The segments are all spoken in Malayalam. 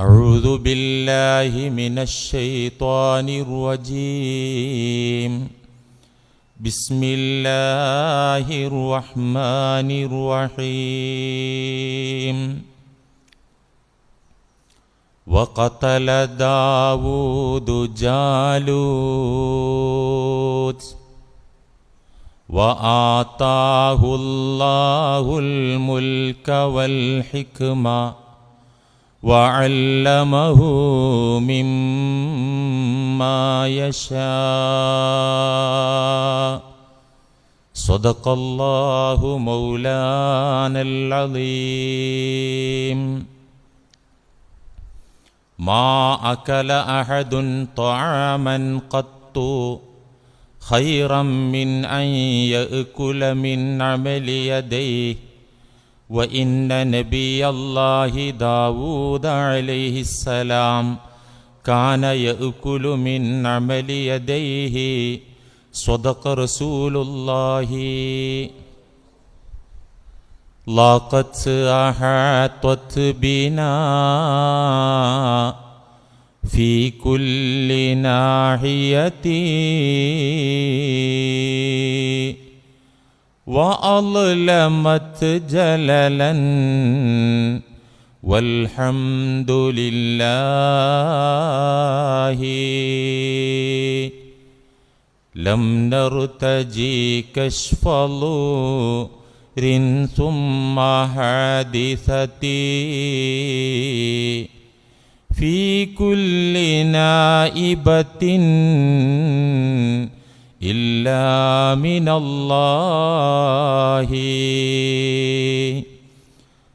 أعوذ بالله من الشيطان الرجيم بسم الله الرحمن الرحيم وقتل داود جالوت وآتاه الله الملك والحكمة وعلمه مما يشاء صدق الله مولانا العظيم ما أكل أحد طعاما قط خيرا من أن يأكل من عمل يديه وإن نبي الله داود عليه السلام كان يأكل من عمل يديه صدق رسول الله لقد أحاطت بنا في كل ناحية وأظلمت جللا والحمد لله لم نرتجي كشف ضر ثم حادثتي في كل نائبة إلا من الله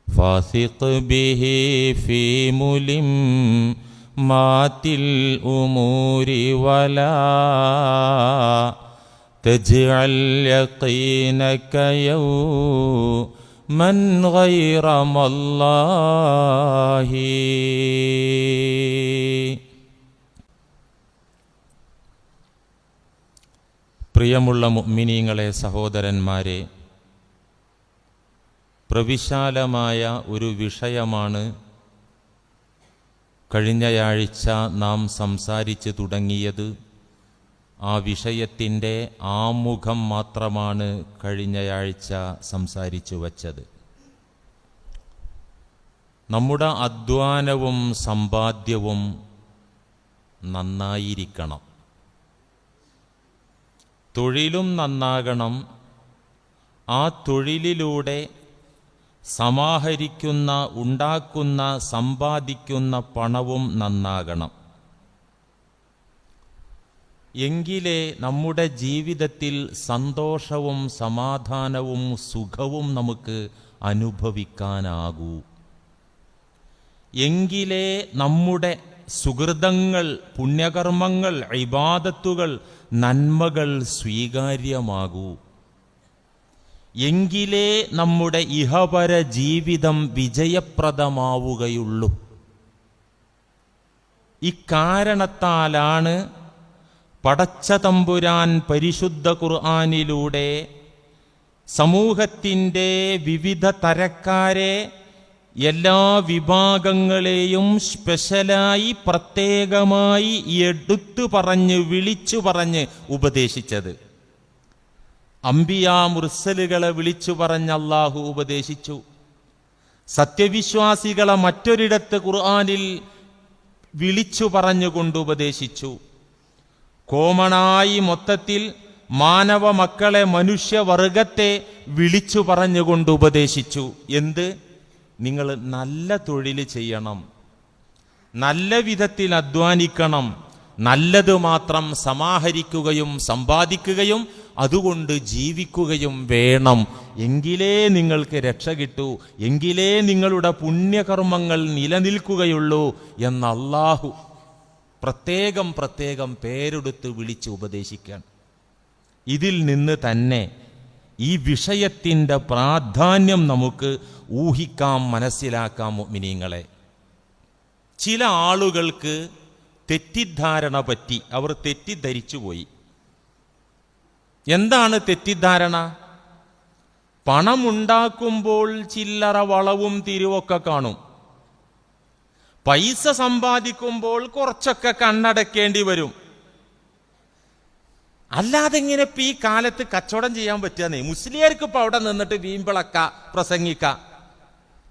فاثق به في ملمات الأمور ولا تجعل يقينك يوما غير الله. പ്രിയമുള്ള മുഅ്മിനീങ്ങളെ, സഹോദരന്മാരെ, പ്രവിശാലമായ ഒരു വിഷയമാണ് കഴിഞ്ഞയാഴ്ച നാം സംസാരിച്ചു തുടങ്ങിയത്. ആ വിഷയത്തിൻ്റെ ആമുഖം മാത്രമാണ് കഴിഞ്ഞയാഴ്ച സംസാരിച്ചു വച്ചത്. നമ്മുടെ അധ്വാനവും സമ്പാദ്യവും നന്നായിരിക്കണം, തൊഴിലും നന്നാകണം. ആ തൊഴിലിലൂടെ സമാഹരിക്കുന്ന, ഉണ്ടാക്കുന്ന, സമ്പാദിക്കുന്ന പണവും നന്നാകണം. എങ്കിലേ നമ്മുടെ ജീവിതത്തിൽ സന്തോഷവും സമാധാനവും സുഖവും നമുക്ക് അനുഭവിക്കാനാകൂ. എങ്കിലേ നമ്മുടെ സുഹൃതങ്ങൾ, പുണ്യകർമ്മങ്ങൾ, ഇബാദത്തുകൾ, നന്മകൾ സ്വീകാര്യമാകൂ. എങ്കിലേ നമ്മുടെ ഇഹപര ജീവിതം വിജയപ്രദമാവുകയുള്ളൂ. ഇക്കാരണത്താലാണ് പടച്ച തമ്പുരാൻ പരിശുദ്ധ ഖുർആനിലൂടെ സമൂഹത്തിൻ്റെ വിവിധ തരക്കാരെ, എല്ലാ വിഭാഗങ്ങളെയും സ്പെഷ്യലായി പ്രത്യേകമായി എടുത്തു പറഞ്ഞ്, വിളിച്ചു പറഞ്ഞ് ഉപദേശിച്ചത്. അംബിയാ മുർസലുകളെ വിളിച്ചു പറഞ്ഞ് അല്ലാഹു ഉപദേശിച്ചു. സത്യവിശ്വാസികളെ മറ്റൊരിടത്ത് ഖുർആനിൽ വിളിച്ചു പറഞ്ഞുകൊണ്ട് ഉപദേശിച്ചു. കോമണായി മൊത്തത്തിൽ മാനവ മക്കളെ, മനുഷ്യവർഗത്തെ വിളിച്ചു പറഞ്ഞുകൊണ്ട് ഉപദേശിച്ചു. എന്ത്? നിങ്ങൾ നല്ല തൊഴിൽ ചെയ്യണം, നല്ല വിധത്തിൽ അധ്വാനിക്കണം, നല്ലത് മാത്രം സമാഹരിക്കുകയും സമ്പാദിക്കുകയും അതുകൊണ്ട് ജീവിക്കുകയും വേണം. എങ്കിലേ നിങ്ങൾക്ക് രക്ഷ കിട്ടൂ, എങ്കിലേ നിങ്ങളുടെ പുണ്യകർമ്മങ്ങൾ നിലനിൽക്കുകയുള്ളൂ എന്ന് അല്ലാഹു പ്രത്യേകം പ്രത്യേകം പേരെടുത്ത് വിളിച്ച് ഉപദേശിക്കാൻ. ഇതിൽ നിന്ന് തന്നെ ഈ വിഷയത്തിൻ്റെ പ്രാധാന്യം നമുക്ക് ഊഹിക്കാം, മനസ്സിലാക്കാം. മുഅ്മിനീങ്ങളെ, ചില ആളുകൾക്ക് തെറ്റിദ്ധാരണ പറ്റി, അവർ തെറ്റിദ്ധരിച്ചുപോയി. എന്താണ് തെറ്റിദ്ധാരണ? പണമുണ്ടാക്കുമ്പോൾ ചില്ലറ വളവും തിരിവൊക്കെ കാണും. പൈസ സമ്പാദിക്കുമ്പോൾ കുറച്ചൊക്കെ കണ്ണടക്കേണ്ടി വരും. അല്ലാതെ ഇങ്ങനെ ഇപ്പൊ ഈ കാലത്ത് കച്ചവടം ചെയ്യാൻ പറ്റുകയെന്നേ. മുസ്ലിയാർക്ക് ഇപ്പൊ അവിടെ നിന്നിട്ട് വീമ്പിളക്ക പ്രസംഗിക്ക.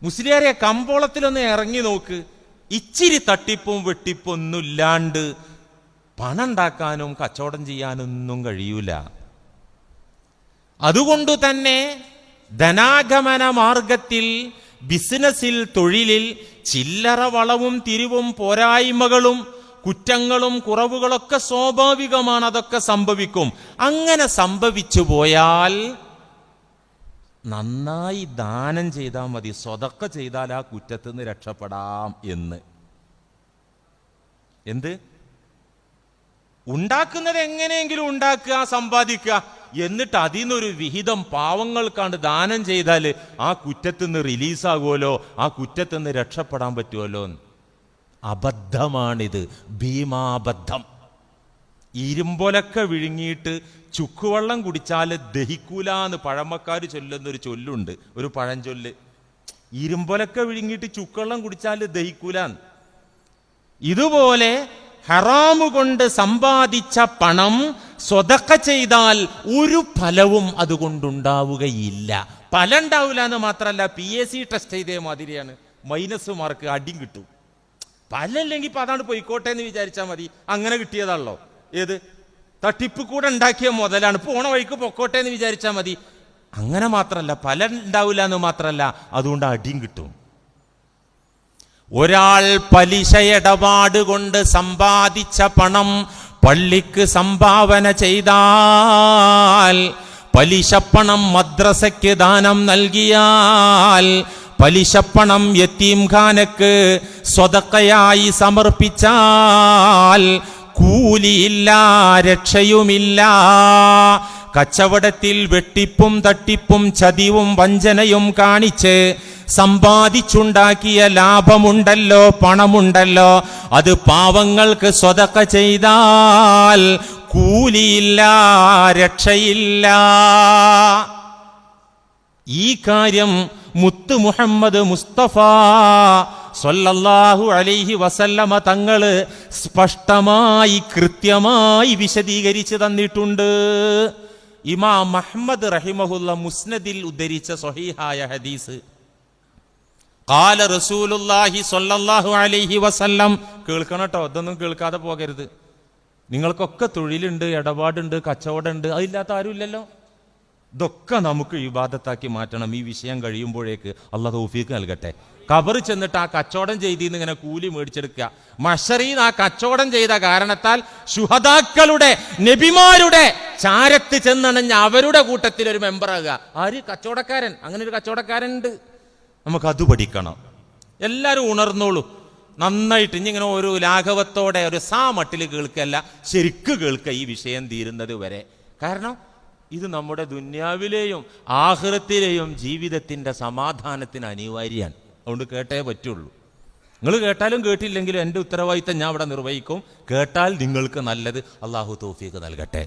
മുസ്ലിയാരെ കമ്പോളത്തിലൊന്ന് ഇറങ്ങി നോക്ക്. ഇച്ചിരി തട്ടിപ്പും വെട്ടിപ്പൊന്നും ഇല്ലാണ്ട് പണം ഉണ്ടാക്കാനും കച്ചവടം ചെയ്യാനൊന്നും കഴിയൂല. അതുകൊണ്ട് തന്നെ ധനാഗമന മാർഗത്തിൽ, ബിസിനസ്സിൽ, തൊഴിലിൽ ചില്ലറ വളവും തിരിവും പോരായ്മകളും കുറ്റങ്ങളും കുറവുകളൊക്കെ സ്വാഭാവികമാണ്. അതൊക്കെ സംഭവിക്കും. അങ്ങനെ സംഭവിച്ചു പോയാൽ നന്നായി ദാനം ചെയ്താൽ മതി. സ്വതക്ക ചെയ്താൽ ആ കുറ്റത്തിൽ നിന്ന് രക്ഷപ്പെടാം എന്ന്. എന്ത് ഉണ്ടാക്കുന്നത് എങ്ങനെയെങ്കിലും ഉണ്ടാക്കുക, സമ്പാദിക്കുക, എന്നിട്ട് അതിൽ നിന്നൊരു വിഹിതം പാവങ്ങൾക്കാണ്ട് ദാനം ചെയ്താൽ ആ കുറ്റത്തിൽ നിന്ന് റിലീസാകുമല്ലോ, ആ കുറ്റത്തിൽ നിന്ന് രക്ഷപ്പെടാൻ പറ്റുമല്ലോ. അബദ്ധമാണിത്, ഭീമാബദ്ധം. ഇരുമ്പൊലൊക്കെ വിഴുങ്ങിയിട്ട് ചുക്കുവെള്ളം കുടിച്ചാൽ ദഹിക്കൂല എന്ന് പഴമക്കാർ ചൊല്ലുന്നൊരു ചൊല്ലുണ്ട്, ഒരു പഴഞ്ചൊല്ല്. ഇരുമ്പൊലൊക്കെ വിഴുങ്ങിയിട്ട് ചുക്കുവെള്ളം കുടിച്ചാൽ ദഹിക്കൂല. ഇതുപോലെ ഹറാമു കൊണ്ട് സമ്പാദിച്ച പണം സ്വതക്ക ചെയ്താൽ ഒരു ഫലവും അതുകൊണ്ടുണ്ടാവുകയില്ല. ഫലം ഉണ്ടാവില്ല എന്ന് മാത്രമല്ല, PSC ടെസ്റ്റ് ചെയ്തേ മാതിരിയാണ്. മൈനസ് മാർക്ക്, അടിയും കിട്ടും. ഫലമില്ലെങ്കിൽ ഇപ്പം അതാണ് പോയിക്കോട്ടെ എന്ന് വിചാരിച്ചാൽ മതി. അങ്ങനെ കിട്ടിയതാണല്ലോ. ഏത് തട്ടിപ്പ് കൂടെ ഉണ്ടാക്കിയ മുതലാണ്. പോണ വഴിക്ക് പൊക്കോട്ടെ എന്ന് വിചാരിച്ചാൽ മതി. അങ്ങനെ മാത്രമല്ല, ഫലം ഉണ്ടാവില്ല എന്ന് മാത്രമല്ല, അതുകൊണ്ട് അടിയും കിട്ടും. ഒരാൾ പലിശ ഇടപാട് കൊണ്ട് സമ്പാദിച്ച പണം പള്ളിക്ക് സംഭാവന ചെയ്താൽ, പലിശപ്പണം മദ്രസയ്ക്ക് ദാനം നൽകിയാൽ, പലിശപ്പണം യതീംഖാനക്ക് സ്വതക്കയായി സമർപ്പിച്ചാൽ കൂലിയില്ല, രക്ഷയുമില്ല. കച്ചവടത്തിൽ വെട്ടിപ്പും തട്ടിപ്പും ചതിവും വഞ്ചനയും കാണിച്ച് സമ്പാദിച്ചുണ്ടാക്കിയ ലാഭമുണ്ടല്ലോ, പണമുണ്ടല്ലോ, അത് പാവങ്ങൾക്ക് സ്വതക്ക ചെയ്താൽ കൂലിയില്ല, രക്ഷയില്ല. ഈ കാര്യം മുത്ത് മുഹമ്മദ് മുസ്തഫ സ്വല്ലല്ലാഹു അലൈഹി വസല്ലമ തങ്ങള് സ്പഷ്ടമായി കൃത്യമായി വിശദീകരിച്ചു തന്നിട്ടുണ്ട്. ഇമാം അഹ്മദ് റഹിമഹുല്ല മുസ്നദിൽ ഉദ്ധരിച്ച സ്വഹീഹായ ഹദീസ്, ഖാല റസൂലുള്ളാഹി സ്വല്ലല്ലാഹു അലൈഹി വസല്ലം. കേൾക്കണം കേട്ടോ, ഇതൊന്നും കേൾക്കാതെ പോകരുത്. നിങ്ങൾക്കൊക്കെ തൊഴിലുണ്ട്, ഇടപാടുണ്ട്, കച്ചവടമുണ്ട്, അതില്ലാത്ത ആരുമില്ലല്ലോ. ഇതൊക്കെ നമുക്ക് ഇബാദത്താക്കി മാറ്റണം. ഈ വിഷയം കഴിയുമ്പോഴേക്ക് അല്ലാഹു തൗഫീഖ് നൽകട്ടെ. ഖബർ ചെന്നിട്ട് ആ കച്ചവടം ചെയ്തിന്ന് ഇങ്ങനെ കൂലി മേടിച്ചെടുക്കുക. മഹ്ശറിൽ ആ കച്ചവടം ചെയ്ത കാരണത്താൽ ശുഹദാക്കളുടെ, നബിമാരുടെ ചാരത്ത് ചെന്നണഞ്ഞ അവരുടെ കൂട്ടത്തിൽ ഒരു മെമ്പറാകുക. ആര്? കച്ചവടക്കാരൻ. അങ്ങനെ ഒരു കച്ചവടക്കാരൻ ഉണ്ട്. നമുക്കത് പഠിക്കണം. എല്ലാവരും ഉണർന്നോളൂ നന്നായിട്ട്. ഇനി ഇങ്ങനെ ഒരു ലാഘവത്തോടെ ഒരു മട്ടിൽ കേൾക്കല്ല, ശരിക്ക് കേൾക്കുക ഈ വിഷയം തീരുന്നത് വരെ. കാരണം ഇത് നമ്മുടെ ദുന്യാവിലെയും ആഖിറത്തിലെയും ജീവിതത്തിൻ്റെ സമാധാനത്തിന് അനിവാര്യമാണ്. അതുകൊണ്ട് കേട്ടേ പറ്റുള്ളൂ. നിങ്ങൾ കേട്ടാലും കേട്ടില്ലെങ്കിലും എൻ്റെ ഉത്തരവാദിത്തം ഞാൻ ഇവിടെ നിർവഹിക്കും. കേട്ടാൽ നിങ്ങൾക്ക് നല്ലത്. അള്ളാഹു തൗഫീഖ് നൽകട്ടെ.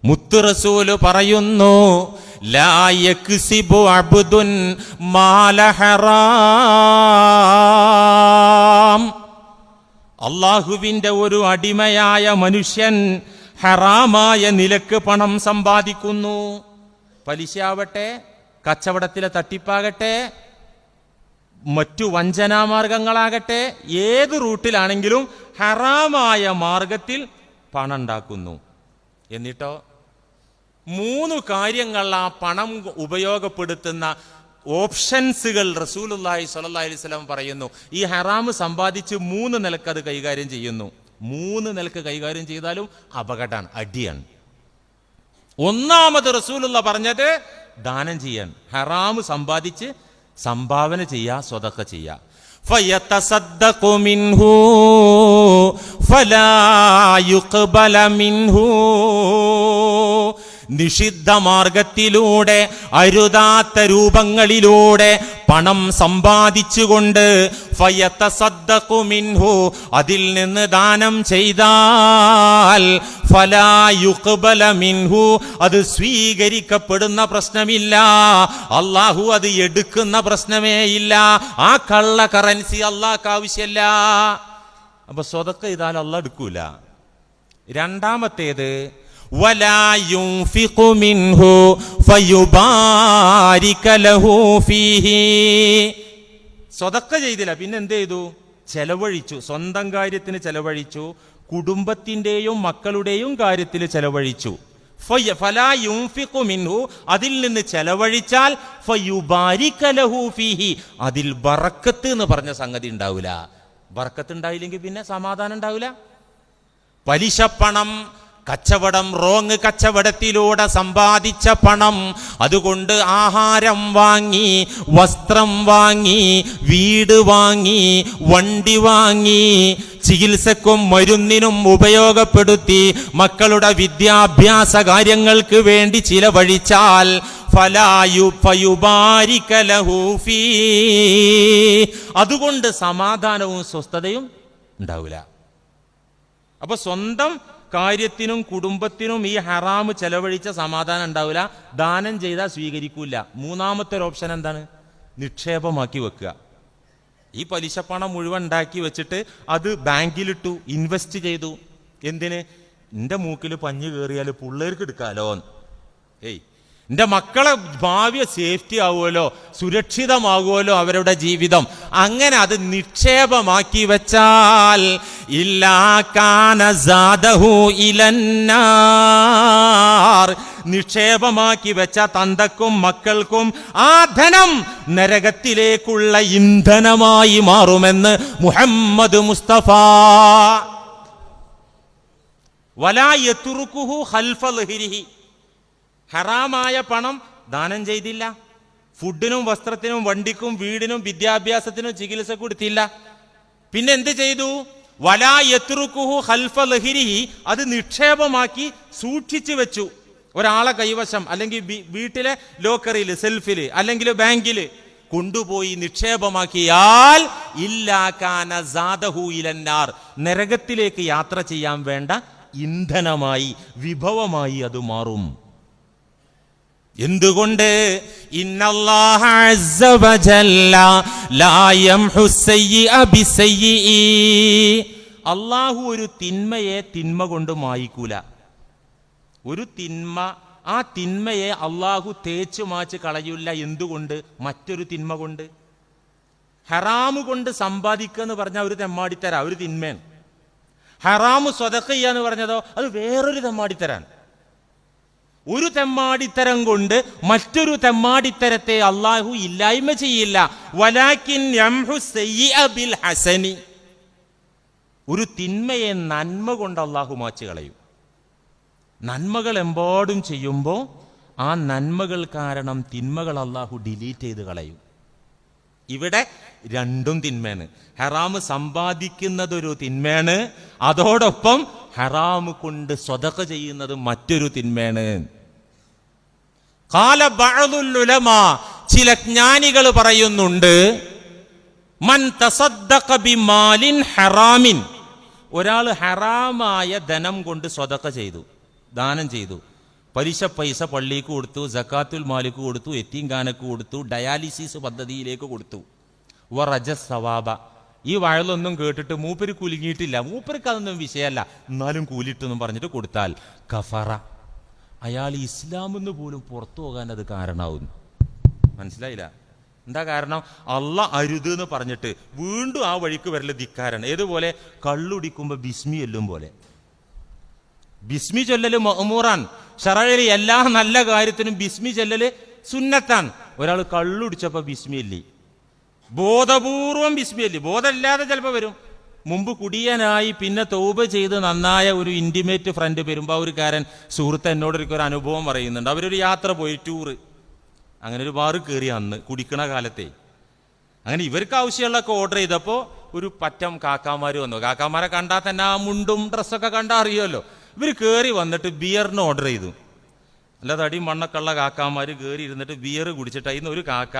മുത്ത് റസൂല് പറയുന്നു, ലാ യക്സിബു അബ്ദുൻ മാല ഹറാം. അള്ളാഹുവിൻ്റെ ഒരു അടിമയായ മനുഷ്യൻ ഹറാമായ നിലക്ക് പണം സമ്പാദിക്കുന്നു. പലിശയാവട്ടെ, കച്ചവടത്തിലെ തട്ടിപ്പാകട്ടെ, മറ്റു വഞ്ചനാമാർഗങ്ങളാകട്ടെ, ഏത് റൂട്ടിലാണെങ്കിലും ഹറാമായ മാർഗത്തിൽ പണം ഉണ്ടാക്കുന്നു. എന്നിട്ടോ 3 കാര്യങ്ങൾ ആ പണം ഉപയോഗപ്പെടുത്തുന്ന ഓപ്ഷൻസുകൾ റസൂലുള്ളാഹി സ്വല്ലല്ലാഹി അലൈഹി വസല്ലം പറയുന്നു. ഈ ഹറാമ് സമ്പാദിച്ച് 3 നിലക്ക് അത് കൈകാര്യം ചെയ്യുന്നു. 3 നിലക്ക് കൈകാര്യം ചെയ്താലും അപകടമാണ്, അടിയാണ്. ഒന്നാമത് റസൂലുള്ള പറഞ്ഞത് ദാനം ചെയ്യാൻ. ഹറാമ് സമ്പാദിച്ച് സംഭാവന ചെയ്യുക, സ്വതക്ക ചെയ്യുക. ഫയതസദ്ദഖു മിൻഹു ഫലാ യുഖ്ബല മിൻഹു. നിഷിദ്ധ മാർഗത്തിലൂടെ, അരുതാത്ത രൂപങ്ങളിലൂടെ പണം സമ്പാദിച്ചുകൊണ്ട് ഫയതസദ്ദഖു മിൻഹു, അതിൽ നിന്ന് ദാനം ചെയ്താൽ ഫലാ യുഖ്ബല മിൻഹു, അത് സ്വീകരിക്കപ്പെടുന്ന പ്രശ്നമില്ല. അള്ളാഹു അത് എടുക്കുന്ന പ്രശ്നമേ ഇല്ല. ആ കള്ള കറൻസി അള്ളാഹ്ക്ക് ആവശ്യമല്ല. അപ്പൊ സ്വതക്ക ചെയ്താൽ അള്ളാഹ് എടുക്കൂല. രണ്ടാമത്തേത് വലാ യുൻഫിഖു മിൻഹു ഫയുബാരിക ലഹു ഫീഹി. സ്വതക്ക ചെയ്തില്ല, പിന്നെ എന്ത് ചെയ്തു? ചെലവഴിച്ചു. സ്വന്തം കാര്യത്തിന് ചെലവഴിച്ചു, കുടുംബത്തിന്റെയും മക്കളുടെയും കാര്യത്തിൽ ചെലവഴിച്ചു. ഫലാ യുൻഫിഖു മിൻഹു, അതിൽ നിന്ന് ചെലവഴിച്ചാൽ ഫയുബാരിക ലഹു ഫീഹി, അതിൽ ബറക്കത്ത് എന്ന് പറഞ്ഞ സംഗതി ഉണ്ടാവില്ല. ബറക്കത്ത് ഉണ്ടായില്ലെങ്കിൽ പിന്നെ സമാധാനം ഉണ്ടാവില്ല. പലിശപ്പണം, കച്ചവടം, റോങ് കച്ചവടത്തിലൂടെ സമ്പാദിച്ച പണം, അതുകൊണ്ട് ആഹാരം വാങ്ങി, വസ്ത്രം വാങ്ങി, വീട് വാങ്ങി, വണ്ടി വാങ്ങി, ചികിത്സക്കും മരുന്നിനും ഉപയോഗപ്പെടുത്തി, മക്കളുടെ വിദ്യാഭ്യാസ കാര്യങ്ങൾക്ക് വേണ്ടി ചിലവഴിച്ചാൽ ഫയുബാരിക ലഹു ഫീ, അതുകൊണ്ട് സമാധാനവും സ്വസ്ഥതയും ഉണ്ടാവില്ല. അപ്പൊ സ്വന്തം കാര്യത്തിനും കുടുംബത്തിനും ഈ ഹറാമ് ചെലവഴിച്ച സമാധാനം ഉണ്ടാവില്ല. ദാനം ചെയ്താൽ സ്വീകരിക്കൂല. മൂന്നാമത്തെ ഒരു ഓപ്ഷൻ എന്താണ്? നിക്ഷേപമാക്കി വെക്കുക. ഈ പലിശപ്പണം മുഴുവൻ ഉണ്ടാക്കി വെച്ചിട്ട് അത് ബാങ്കിലിട്ടു, ഇൻവെസ്റ്റ് ചെയ്തു. എന്തിന്? എൻ്റെ മൂക്കിൽ പഞ്ഞു കയറിയാൽ പിള്ളേർക്ക് എടുക്കാലോ. എൻ്റെ മക്കളെ ഭാവി സേഫ്റ്റി ആവുമല്ലോ, സുരക്ഷിതമാകുമല്ലോ അവരുടെ ജീവിതം. അങ്ങനെ അത് നിക്ഷേപമാക്കി വെച്ചാൽ ഇല്ലാ കാന സാദഹു ഇലന്നാർ, നിക്ഷേപമാക്കി വെച്ച തന്തക്കും മക്കൾക്കും ആ ധനം നരകത്തിലേക്കുള്ള ഇന്ധനമായി മാറുമെന്ന് മുഹമ്മദ് മുസ്തഫ. വലാ യത്റുകുഹു ഖൽഫ ളഹ്രിഹി, ഹറാമായ പണം ദാനം ചെയ്തില്ല, ഫുഡിനും വസ്ത്രത്തിനും വണ്ടിക്കും വീടിനും വിദ്യാഭ്യാസത്തിനും ചികിത്സ കൊടുത്തില്ല. പിന്നെ എന്ത് ചെയ്തു? വലാ യത്റുകുഹു ഖൽഫ ളഹ്രിഹി, അത് നിക്ഷേപമാക്കി സൂക്ഷിച്ചു വെച്ചു. ഒരാളെ കൈവശം, അല്ലെങ്കിൽ വീട്ടിലെ ലോക്കറിയിൽ, സെൽഫിൽ, അല്ലെങ്കിൽ ബാങ്കിൽ കൊണ്ടുപോയി നിക്ഷേപമാക്കിയാൽ ഇല്ലാ കാന സാദഹു ഇലന്നാർ, നരകത്തിലേക്ക് യാത്ര ചെയ്യാൻ വേണ്ട ഇന്ധനമായി, വിഭവമായി അത് മാറും. എന്തുകൊണ്ട്? ഇന്നല്ലാഹ അസ്സ വജല്ല ലാ യംഹു സയ്യിഅ ബിസയ്യിഇ, അല്ലാഹു ഒരു തിന്മയെ തിന്മ കൊണ്ട് മായ്ക്കൂല. ഒരു തിന്മ, ആ തിന്മയെ അള്ളാഹു തേച്ചു മാച്ച് കളയില്ല. എന്തുകൊണ്ട്? മറ്റൊരു തിന്മ കൊണ്ട്. ഹറാമ് കൊണ്ട് സമ്പാദിക്കുക എന്ന് പറഞ്ഞാൽ ഒരു തെമ്മാടിത്തരാ, ഒരു തിന്മയാണ്. ഹറാമ് സ്വതഖ ചെയ്യുക എന്ന് പറഞ്ഞതോ അത് വേറൊരു തെമ്മാടിത്തരാൻ. ഒരു തെമ്മാടിത്തരം കൊണ്ട് മറ്റൊരു തെമ്മാടിത്തരത്തെ അള്ളാഹു ഇല്ലായ്മ ചെയ്യില്ല. വലാകിൻ യംഹു സയ്യിഅ ബിൽ ഹസനി, ഒരു തിന്മയെ നന്മ കൊണ്ട് അള്ളാഹു മാച്ച് കളയും. നന്മകൾ എമ്പാടും ചെയ്യുമ്പോൾ ആ നന്മകൾ കാരണം തിന്മകൾ അള്ളാഹു ഡിലീറ്റ് ചെയ്ത് കളയും. ഇവിടെ രണ്ടും തിന്മയാണ്. ഹറാമ് സമ്പാദിക്കുന്നതൊരു തിന്മയാണ്, അതോടൊപ്പം ഹറാമ് കൊണ്ട് സ്വതഖ ചെയ്യുന്നത് മറ്റൊരു തിന്മയാണ്. ഖാല ബഅദുൽ ഉലമാ, ചില ജ്ഞാനികൾ പറയുന്നുണ്ട്, മൻ തസദ്ദഖ ബിമാലിൻ ഹറാമിൻ, ഒരാൾ ഹറാമായ ധനം കൊണ്ട് സ്വതഖ ചെയ്തു, ദാനം ചെയ്തു. പലിശ പൈസ പള്ളിക്ക് കൊടുത്തു, സക്കാത്തുൽ മാലിക്ക് കൊടുത്തു, യത്തീംഖാനക്ക് കൊടുത്തു, ഡയാലിസിസ് പദ്ധതിയിലേക്ക് കൊടുത്തു. വറജ സവാബ, ഈ വഴലൊന്നും കേട്ടിട്ട് മൂപ്പര് കുലുങ്ങിയിട്ടില്ല, മൂപ്പർക്ക് അതൊന്നും വിഷയമല്ല, എന്നാലും കൂലിട്ടെന്നും പറഞ്ഞിട്ട് കൊടുത്താൽ കഫറ, അയാൾ ഇസ്ലാമെന്ന് പോലും പുറത്തു പോകാൻ അത് കാരണമാവുന്നു. മനസ്സിലായില്ല? എന്താ കാരണം? അള്ളാഹ് അരുത് എന്ന് പറഞ്ഞിട്ട് വീണ്ടും ആ വഴിക്ക് വരല് ധിക്കാരാണ്. ഏതുപോലെ? കള്ളുടിക്കുമ്പോൾ ബിസ്മി എല്ലും പോലെ. ബിസ്മി ചൊല്ലല് മഅ്മൂറാൻ, ശറഅയിൽ എല്ലാ നല്ല കാര്യത്തിനും ബിസ്മി ചൊല്ലല് സുന്നത്താൻ. ഒരാൾ കള്ളുടിച്ചപ്പോൾ ബിസ്മി അല്ലി, ബോധപൂർവം ബിസ്മി അല്ലി, ബോധമില്ലാതെ ചിലപ്പോൾ വരും. മുമ്പ് കുടിയനായി പിന്നെ തൗബ ചെയ്ത് നന്നായ ഒരു ഇന്റിമേറ്റ് ഫ്രണ്ട് പെരുമ്പാവൂർക്കാരൻ സുഹൃത്ത് എന്നോടൊരു അനുഭവം പറയുന്നുണ്ട്. അവരൊരു യാത്ര പോയി, ടൂറ്, അങ്ങനെ ഒരു ബാറ് കയറി അന്ന് കുടിക്കണ കാലത്തെ. അങ്ങനെ ഇവർക്ക് ആവശ്യമുള്ളതൊക്കെ ഓർഡർ ചെയ്തപ്പോൾ ഒരു പറ്റം കാക്കാമാർ വന്നു. കാക്കാമാരെ കണ്ടാൽ തന്നെ ആ മുണ്ടും ഡ്രസ്സൊക്കെ കണ്ടാൽ അറിയുമല്ലോ. ഇവർ കയറി വന്നിട്ട് ബിയറിന് ഓർഡർ ചെയ്തു. അല്ല തടിയും മണ്ണൊക്കെയുള്ള കാക്കാമാർ കയറി ഇരുന്നിട്ട് ബിയർ കുടിച്ചിട്ട് ഇന്ന് ഒരു കാക്ക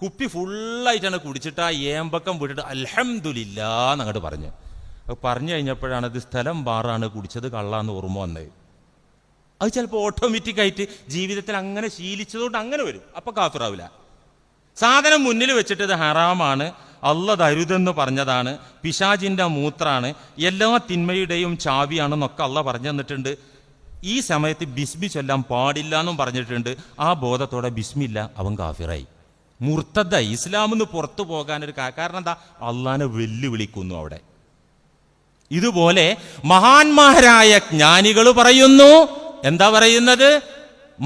കുപ്പി ഫുള്ളായിട്ടാണ് കുടിച്ചിട്ട് ആ ഏമ്പക്കം വിട്ടിട്ട് അൽഹംദുലില്ലാ എന്നങ്ങോട്ട് പറഞ്ഞു. അത് പറഞ്ഞു കഴിഞ്ഞപ്പോഴാണ് ഇത് സ്ഥലം ബാറാണ്, കുടിച്ചത് കള്ളാന്ന് ഓർമ്മ വന്നത്. അത് ചിലപ്പോൾ ഓട്ടോമാറ്റിക്കായിട്ട് ജീവിതത്തിൽ അങ്ങനെ ശീലിച്ചതുകൊണ്ട് അങ്ങനെ വരും. അപ്പം കാഫിറാവില്ല. സാധനം മുന്നിൽ വെച്ചിട്ട് ഇത് ഹറാമാണ്, അള്ളാഹ് തരുതെന്ന് പറഞ്ഞതാണ്, പിശാചിൻ്റെ മൂത്രാണ്, എല്ലാ തിന്മയുടെയും ചാവിയാണെന്നൊക്കെ അള്ളാഹ് പറഞ്ഞു തന്നിട്ടുണ്ട്. ഈ സമയത്ത് ബിസ്മി ചൊല്ലാൻ പാടില്ല എന്നും പറഞ്ഞിട്ടുണ്ട്. ആ ബോധത്തോടെ ബിസ്മില്ല, അവൻ കാഫിറായി, മുർത്തദായി, ഇസ്ലാമിന്ന് പുറത്തു പോകാനൊരു കാരണം എന്താ? അള്ളാഹിനെ വെല്ലുവിളിക്കുന്നു അവിടെ. ഇതുപോലെ മഹാന്മാരായ ജ്ഞാനികൾ പറയുന്നു, എന്താ പറയുന്നത്?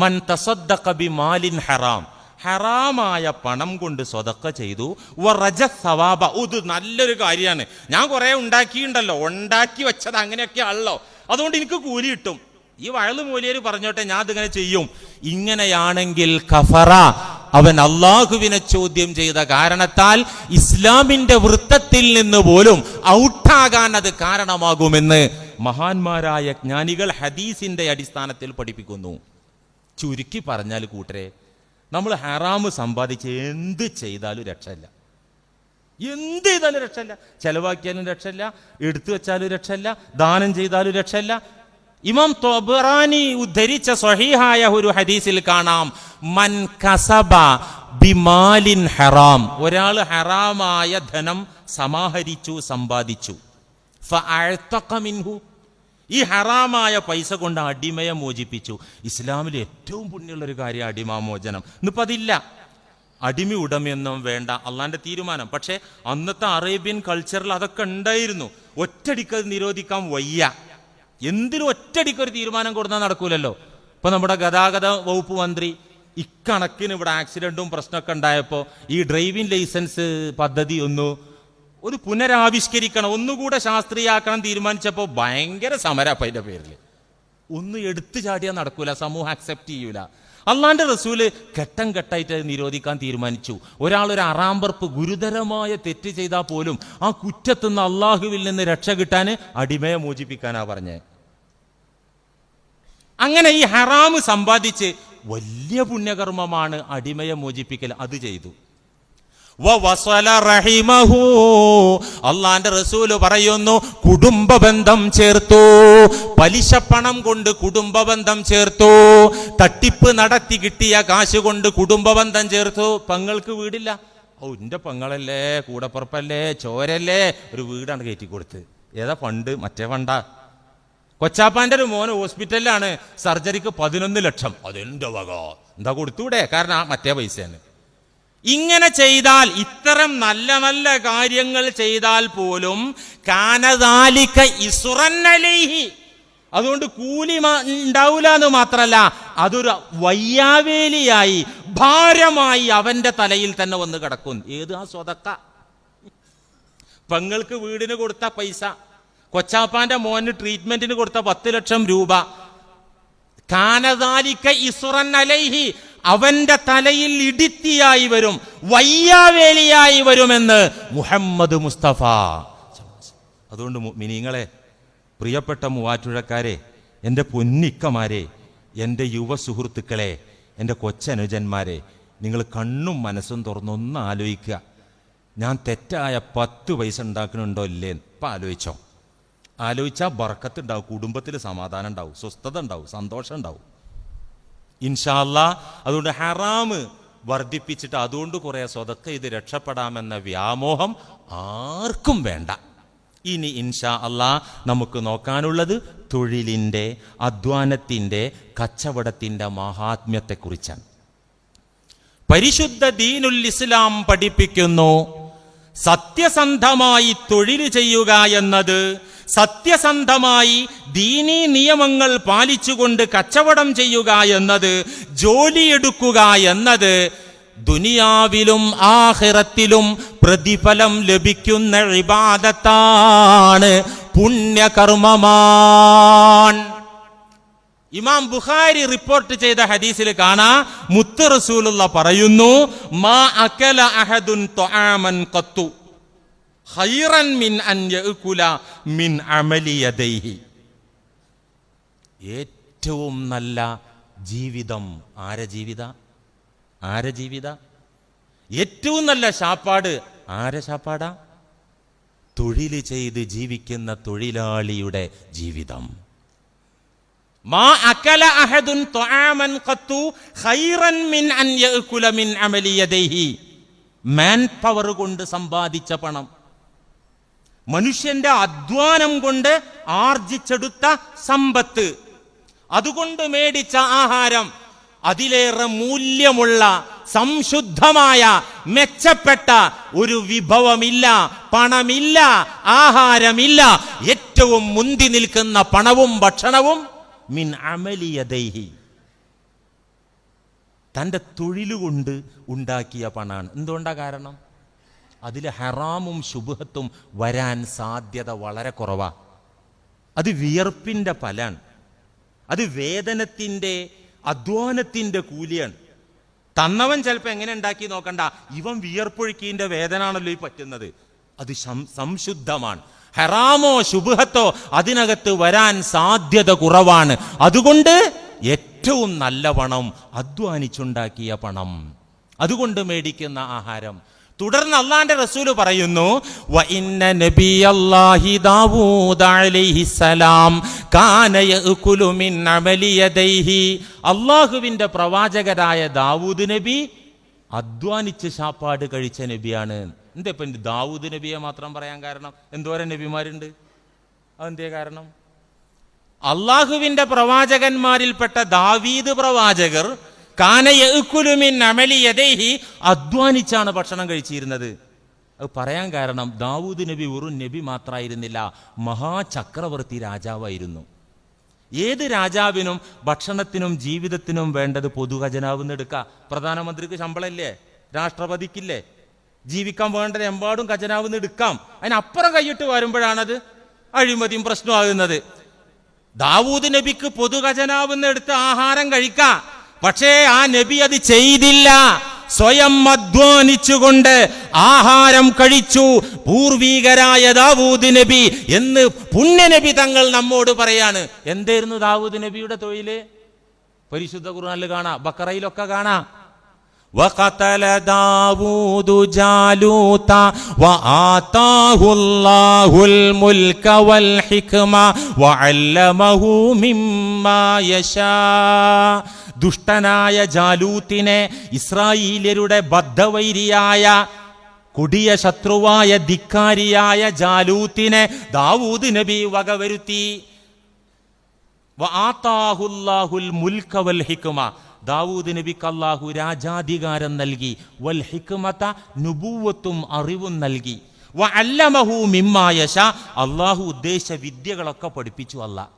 മൻ തസദ്ദഖ ബിമാലിൻ ഹറാം, ഹറാമായ പണം കൊണ്ട് സ്വതക്ക ചെയ്തു, വറജ സവാബ, ഇത് നല്ലൊരു കാര്യമാണ്, ഞാൻ കുറെ ഉണ്ടാക്കിയിട്ടുണ്ടല്ലോ, ഉണ്ടാക്കി വെച്ചത് അങ്ങനെയൊക്കെ ആണല്ലോ, അതുകൊണ്ട് എനിക്ക് കൂലി കിട്ടും, ഈ വയലു മൂലിയർ പറഞ്ഞോട്ടെ, ഞാൻ അതിങ്ങനെ ചെയ്യും. ഇങ്ങനെയാണെങ്കിൽ കഫറ, അവൻ അള്ളാഹുവിനെ ചോദ്യം ചെയ്ത കാരണത്താൽ ഇസ്ലാമിന്റെ വൃത്തത്തിൽ നിന്ന് പോലും ഔട്ടാകാൻ അത് കാരണമാകുമെന്ന് മഹാന്മാരായ ജ്ഞാനികൾ ഹദീസിന്റെ അടിസ്ഥാനത്തിൽ പഠിപ്പിക്കുന്നു. ചുരുക്കി പറഞ്ഞാൽ കൂട്ടരെ, നമ്മൾ ഹറാമ് സമ്പാദിച്ച് എന്ത് ചെയ്താലും രക്ഷയില്ല, എന്ത് ചെയ്താലും രക്ഷയില്ല. ചെലവാക്കിയാലും രക്ഷയില്ല, എടുത്തു വെച്ചാലും രക്ഷയില്ല, ദാനം ചെയ്താലും രക്ഷയില്ല. ഇമാം ത്വബറാനി ഉദ്ധരിച്ച സ്വഹീഹായ ഒരു ഹദീസിൽ കാണാം, മൻ കസബ ബിമാലിൻ ഹറാം, ഒരാൾ ഹറാമായ ധനം സമാഹരിച്ചു, സമ്പാദിച്ചു, ഫഅഅതഖ മിൻഹു, ഈ ഹറാമായ പൈസ കൊണ്ട് അടിമയെ മോചിപ്പിച്ചു. ഇസ്ലാമിൽ ഏറ്റവും പുണ്യമുള്ളൊരു കാര്യം അടിമാമോചനം. ഇന്നിപ്പോൾ അതില്ല, അടിമ ഉടമയൊന്നും വേണ്ട, അള്ളാന്റെ തീരുമാനം. പക്ഷേ അന്നത്തെ അറേബ്യൻ കൾച്ചറിൽ അതൊക്കെ ഉണ്ടായിരുന്നു. ഒറ്റടിക്ക് നിരോധിക്കാൻ വയ്യ, എന്തിനും ഒറ്റടിക്കൊരു തീരുമാനം കൊടുത്താൽ നടക്കൂലല്ലോ. ഇപ്പൊ നമ്മുടെ ഗതാഗത വകുപ്പ് മന്ത്രി ഇക്കണക്കിന് ഇവിടെ ആക്സിഡന്റും പ്രശ്നമൊക്കെ ഉണ്ടായപ്പോൾ ഈ ഡ്രൈവിംഗ് ലൈസൻസ് പദ്ധതി ഒരു പുനരാവിഷ്കരിക്കണം, ഒന്നുകൂടെ ശാസ്ത്രീയാക്കണം തീരുമാനിച്ചപ്പോൾ ഭയങ്കര സമരം. അപ്പം അതിൻ്റെ പേരിൽ ഒന്നും എടുത്തു ചാടിയാൽ നടക്കൂല, സമൂഹം അക്സെപ്റ്റ് ചെയ്യൂല. അള്ളാന്റെ റസൂല് ഘട്ടം ഘട്ടമായിട്ട് നിരോധിക്കാൻ തീരുമാനിച്ചു. ഒരാളൊരു അറാമ്പർപ്പ് ഗുരുതരമായ തെറ്റ് ചെയ്താൽ പോലും ആ കുറ്റത്തുനിന്ന് അള്ളാഹുവിൽ നിന്ന് രക്ഷ കിട്ടാൻ അടിമയെ മോചിപ്പിക്കാനാ പറഞ്ഞേ. അങ്ങനെ ഈ ഹറാമ് സമ്പാദിച്ച് വലിയ പുണ്യകർമ്മമാണ് അടിമയെ മോചിപ്പിക്കൽ, അത് ചെയ്തു. അള്ളാന്റെ റസൂല് പറയുന്നു, കുടുംബ ബന്ധം ചേർത്തു, പലിശ പണം കൊണ്ട് കുടുംബ ബന്ധം ചേർത്തു, തട്ടിപ്പ് നടത്തി കിട്ടിയ കാശ് കൊണ്ട് കുടുംബ ബന്ധം ചേർത്തു. പെങ്ങൾക്ക് വീടില്ല, എന്റെ പെങ്ങളല്ലേ, കൂടപ്പുറപ്പല്ലേ, ചോരല്ലേ, ഒരു വീടാണ് കയറ്റി കൊടുത്ത്. ഏതാ ഫണ്ട്? മറ്റേ ഫണ്ടാ. കൊച്ചാപ്പാന്റെ ഒരു മോന് ഹോസ്പിറ്റലിലാണ്, സർജറിക്ക് 11 ലക്ഷം, അതെന്റെ വക, എന്താ കൊടുത്തൂടെ? കാരണം മറ്റേ പൈസയാണ്. ഇങ്ങനെ ചെയ്താൽ, ഇത്തരം നല്ല നല്ല കാര്യങ്ങൾ ചെയ്താൽ പോലും കാനദാലിക ഇസ്റൻ അലൈഹി, അതുകൊണ്ട് കൂലി ഉണ്ടാവില്ല എന്ന് മാത്രല്ല, അതൊരു വയ്യാവേലിയായി, ഭാരമായി അവന്റെ തലയിൽ തന്നെ വന്ന് കിടക്കും. ഏത്? ആ സ്വതക്ക. പെങ്ങൾക്ക് വീടിന് കൊടുത്ത പൈസ, കൊച്ചാപ്പാന്റെ മോന് ട്രീറ്റ്മെന്റിന് കൊടുത്ത 10 ലക്ഷം രൂപ, കാനദാലിക ഇസ്റൻ അലൈഹി, അവന്റെ തലയിൽ ഇടിത്തിയായി വരും, വയ്യാവേലിയായി വരുമെന്ന് മുഹമ്മദ് മുസ്തഫ. അതുകൊണ്ട് മുഅ്മിനീങ്ങളെ, പ്രിയപ്പെട്ട മൂവാറ്റുഴക്കാരെ, എൻ്റെ പൊന്നിക്കമാരെ, എൻ്റെ യുവ സുഹൃത്തുക്കളെ, എൻ്റെ കൊച്ചനുജന്മാരെ, നിങ്ങൾ കണ്ണും മനസ്സും തുറന്നൊന്ന് ആലോചിക്കുക. ഞാൻ തെറ്റായ 10 പൈസ ഉണ്ടാക്കണുണ്ടോ ഇല്ലേ? ഇപ്പം ആലോചിച്ചോ. ആലോചിച്ചാൽ ബർക്കത്ത് ഉണ്ടാവും, കുടുംബത്തിൽ സമാധാനം ഉണ്ടാവും, സ്വസ്ഥത ഉണ്ടാവും, സന്തോഷം ഉണ്ടാവും ഇൻഷാ അല്ലാഹ്. അതുകൊണ്ട് ഹറാമ് വർദ്ധിപ്പിച്ചിട്ട് അതുകൊണ്ട് കുറെ സ്വതക്ക ഇത് രക്ഷപ്പെടാമെന്ന വ്യാമോഹം ആർക്കും വേണ്ട. ഇനി ഇൻഷാ അല്ലാഹ് നമുക്ക് നോക്കാനുള്ളത് തൊഴിലിൻ്റെ, അധ്വാനത്തിൻ്റെ, കച്ചവടത്തിൻ്റെ മഹാത്മ്യത്തെക്കുറിച്ചാണ്. പരിശുദ്ധ ദീനുൽ ഇസ്ലാം പഠിപ്പിക്കുന്നു, സത്യസന്ധമായി തൊഴിൽ ചെയ്യുക എന്നത്, സത്യസന്ധമായി ദീനീ നിയമങ്ങൾ പാലിച്ചുകൊണ്ട് കച്ചവടം ചെയ്യുക എന്നത്, ജോലിയെടുക്കുക എന്നത് ദുനിയാവിലും ആഖിറത്തിലും പ്രതിഫലം ലഭിക്കുന്ന ഇബാദത്താണ്, പുണ്യകർമ്മമാണ്. ഇമാം ബുഖാരി റിപ്പോർട്ട് ചെയ്ത ഹദീസിൽ കാണാ, മുത്ത് റസൂലുള്ള പറയുന്നു, മാ അകല അഹദുൻ തുആമൻ ഖത്തു ഖൈറൻ മിൻ അൻ യഅകുല മിൻ അമലി യദൈഹി. ഏറ്റവും നല്ല ജീവിതം ആരെ ജീവിത? ഏറ്റവും നല്ല ശാപ്പാട് ആരെ ശാപ്പാടാ? തൊഴിൽ ചെയ്ത് ജീവിക്കുന്ന തൊഴിലാളിയുടെ ജീവിതം. മാ അകല അഹദുൻ ത്വആമൻ ഖത്തു ഖൈറൻ മിൻ അൻ യഅകുല മിൻ അമലി യദൈഹി. മാൻ പവർ കൊണ്ട് സമ്പാദിച്ച പണം, മനുഷ്യന്റെ അധ്വാനം കൊണ്ട് ആർജിച്ചെടുത്ത സമ്പത്ത്, അതുകൊണ്ട് മേടിച്ച ആഹാരം, അതിലേറെ മൂല്യമുള്ള സംശുദ്ധമായ മെച്ചപ്പെട്ട ഒരു വിഭവമില്ല, പണമില്ല, ആഹാരമില്ല. ഏറ്റവും മുന്തി നിൽക്കുന്ന പണവും ഭക്ഷണവും മിൻ അമലി യദൈഹി, തൻ്റെ തൊഴിലുകൊണ്ട് ഉണ്ടാക്കിയ പണാണ്. എന്തുകൊണ്ടാ കാരണം? അതിൽ ഹറാമും ശുബ്ഹത്തും വരാൻ സാധ്യത വളരെ കുറവാ. അത് വിയർപ്പിൻ്റെ ഫലാണ്, അത് വേദനത്തിൻ്റെ അധ്വാനത്തിൻ്റെ കൂലിയാണ്. തന്നവൻ ചിലപ്പോൾ എങ്ങനെ ഉണ്ടാക്കി നോക്കണ്ട, ഇവൻ വിയർപ്പൊഴുക്കിൻ്റെ വേദനാണല്ലോ ഈ പറ്റുന്നത്. അത് സംശുദ്ധമാണ്. ഹറാമോ ശുബ്ഹത്തോ അതിനകത്ത് വരാൻ സാധ്യത കുറവാണ്. അതുകൊണ്ട് ഏറ്റവും നല്ല പണം അധ്വാനിച്ചുണ്ടാക്കിയ പണം, അതുകൊണ്ട് മേടിക്കുന്ന ആഹാരം. തുടർന്ന് അള്ളാന്റെ റസൂല് പറയുന്നു, വ ഇന്ന നബിയല്ലാഹി ദാവൂദ അലൈഹിസ്സലാം കാന യഅകുലു മിൻ അമലി യദൈഹി. അള്ളാഹുവിന്റെ പ്രവാചകരായ ദാവൂദ് നബി അധ്വാനിച്ച് ശാപ്പാട് കഴിച്ച നബിയാണ്. എന്താ ഇപ്പം ദാവൂദ് നബിയെ മാത്രം പറയാൻ കാരണം? എന്തോരം നബിമാരുണ്ട്, അതെന്തേ കാരണം? അള്ളാഹുവിന്റെ പ്രവാചകന്മാരിൽപ്പെട്ട ദാവീദ് പ്രവാചകർ കാന യഅകുലു മിൻ അമലി യദൈഹി, അധ്വാനിച്ചാണ് ഭക്ഷണം കഴിച്ചിരുന്നത്. അത് പറയാൻ കാരണം ദാവൂദ് നബി വെറും നബി മാത്രമായിരുന്നില്ല, മഹാചക്രവർത്തി രാജാവായിരുന്നു. ഏത് രാജാവിനും ഭക്ഷണത്തിനും ജീവിതത്തിനും വേണ്ടത് പൊതു ഖജനാവിൽ നിന്ന് എടുക്കുക. പ്രധാനമന്ത്രിക്ക് ശമ്പളമില്ലേ, രാഷ്ട്രപതിക്കില്ലേ, ജീവിക്കാൻ വേണ്ടത് എമ്പാടും ഖജനാവിൽ നിന്ന് എടുക്കാം. അതിനപ്പുറം കൈയിട്ട് വരുമ്പോഴാണത് അഴിമതിയും പ്രശ്നമാകുന്നത്. ദാവൂദ് നബിക്ക് പൊതു ഖജനാവിൽ നിന്ന് എടുത്ത് ആഹാരം കഴിക്കാം, പക്ഷേ ആ നബി അത് ചെയ്തില്ല. സ്വയം അധ്വാനിച്ചുകൊണ്ട് ആഹാരം കഴിച്ചു പൂർവീകരായ ദാവൂദ് നബി എന്ന് പുണ്യനബി തങ്ങൾ നമ്മോട് പറയാണ്. എന്തായിരുന്നു ദാവൂദ് നബിയുടെ തൊഴില്? പരിശുദ്ധ ഖുർആനിൽ കാണാം, ബഖറയിലൊക്കെ കാണാം. وقتل داود جالوت وآتاه الله الملك والحكمة وعلمه مما يشاء. ദുഷ്ടനായ ജാലൂത്തിനെ, ഇസ്രായേല്യരുടെ ബദ്ധവൈരിയായ കൊടിയ ശത്രുവായ ധിക്കാരിയായ ജാലൂത്തിനെ ദാവൂദ് നബി വകവരുത്തി. വആതാഹുല്ലാഹുൽ മുൽക വൽ ഹിക്മ, ദാവൂദ് നബിക്ക് അല്ലാഹു രാജാധികാരം നൽകി. വൽ ഹിക്മത, നുബുവത്തും അറിവും നൽകി. വഅല്ലമഹു മിമ്മാ യശാ, അല്ലാഹു ഉദ്ദേശ വിദ്യകളൊക്കെ പഠിപ്പിച്ചു. അല്ലാഹ്